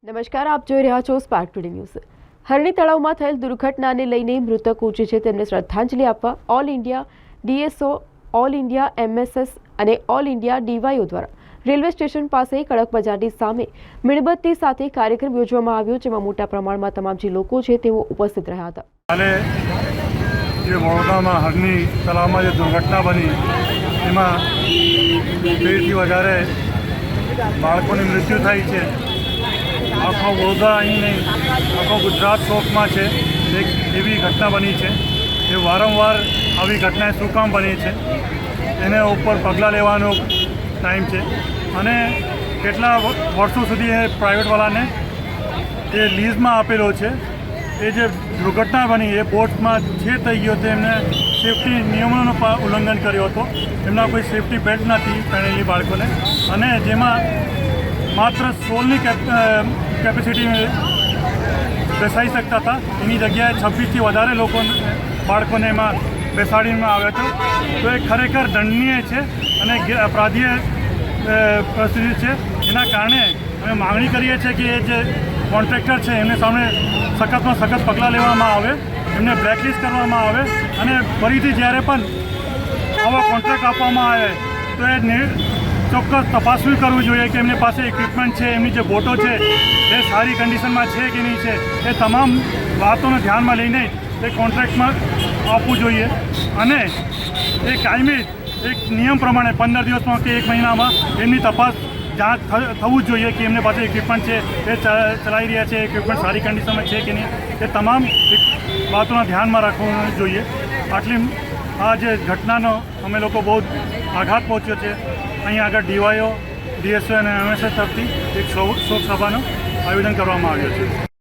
નમસ્કાર, આપ જોઈ રહ્યા છો સ્પાર્ક ટુડે ન્યૂઝ। હરણી તળાવમાં થયેલ દુર્ઘટનાને લઈને મૃતકો જે છે તેમને શ્રદ્ધાંજલિ આપવા all India DSO, all India MSS અને ઓલ ઇન્ડિયા ડીવાયઓ દ્વારા રેલવે સ્ટેશન પાસે કડક બજારની સામે મીણબત્તી સાથે કાર્યક્રમ યોજવામાં આવ્યો, જેમાં મોટા પ્રમાણમાં તમામ જે લોકો છે તેઓ ઉપસ્થિત રહ્યા હતા। કાલે જે વડોદરામાં હરણી તળાવમાં જે દુર્ઘટના બની એમાં 2થી વધારે બાળકોની મૃત્યુ થઈ છે। આખો વડોદરા અહીં નહીં, આખો ગુજરાત શોકમાં છે। એક એવી ઘટના બની છે એ વારંવાર આવી ઘટનાએ શું કામ બની છે એને ઉપર પગલાં લેવાનો ટાઈમ છે અને કેટલા વર્ષો સુધી એ પ્રાઇવેટવાળાને એ લીઝમાં આપેલો છે। એ જે દુર્ઘટના બની એ બોટમાં જે થઈ ગયો હતો એમને સેફટી નિયમોનું ઉલ્લંઘન કર્યો હતો। એમના કોઈ સેફટી બેલ્ટ નથી પહેરેલી બાળકોને અને જેમાં માત્ર 16ની કેપેસિટી બેસાડી શકતા હતા, એની જગ્યાએ 26થી વધારે બાળકોને એમાં બેસાડીમાં આવ્યો હતો। તો એ ખરેખર દંડનીય છે અને અપરાધીય પરિસ્થિતિ છે। એના કારણે અમે માગણી કરીએ છીએ કે એ જે કોન્ટ્રાક્ટર છે એમને સામે સખતમાં સખત પગલાં લેવામાં આવે, એમને બ્લેકલિસ્ટ કરવામાં આવે અને ફરીથી જ્યારે પણ આવા કોન્ટ્રાક્ટ આપવામાં આવે તો એ ચોક્કસ તપાસણી કરવું જોઈએ કે એમની પાસે ઇક્વિપમેન્ટ છે, એમની જે બોટો છે એ સારી કન્ડિશનમાં છે કે નહીં છે। એ તમામ વાતોને ધ્યાનમાં લઈને એ કોન્ટ્રાક્ટમાં આપવું જોઈએ અને એ કાયમી એક નિયમ પ્રમાણે 15 દિવસમાં કે 1 મહિનામાં એમની તપાસ જાંચ થવું જ જોઈએ કે એમની પાસે ઇક્વિપમેન્ટ છે, એ ચલાવી રહ્યા છે, ઇક્વિપમેન્ટ સારી કન્ડિશનમાં છે કે નહીં, એ તમામ વાતોના ધ્યાનમાં રાખવું જોઈએ। આટલી આ જે ઘટનાનો અમે લોકો બહુ આઘાત પહોંચ્યો છે। અહીં આગળ ડીવાયઓ, ડીએસઓ અને એમએસએસ તરફથી એક શોક સભાનું આયોજન કરવામાં આવ્યું છે।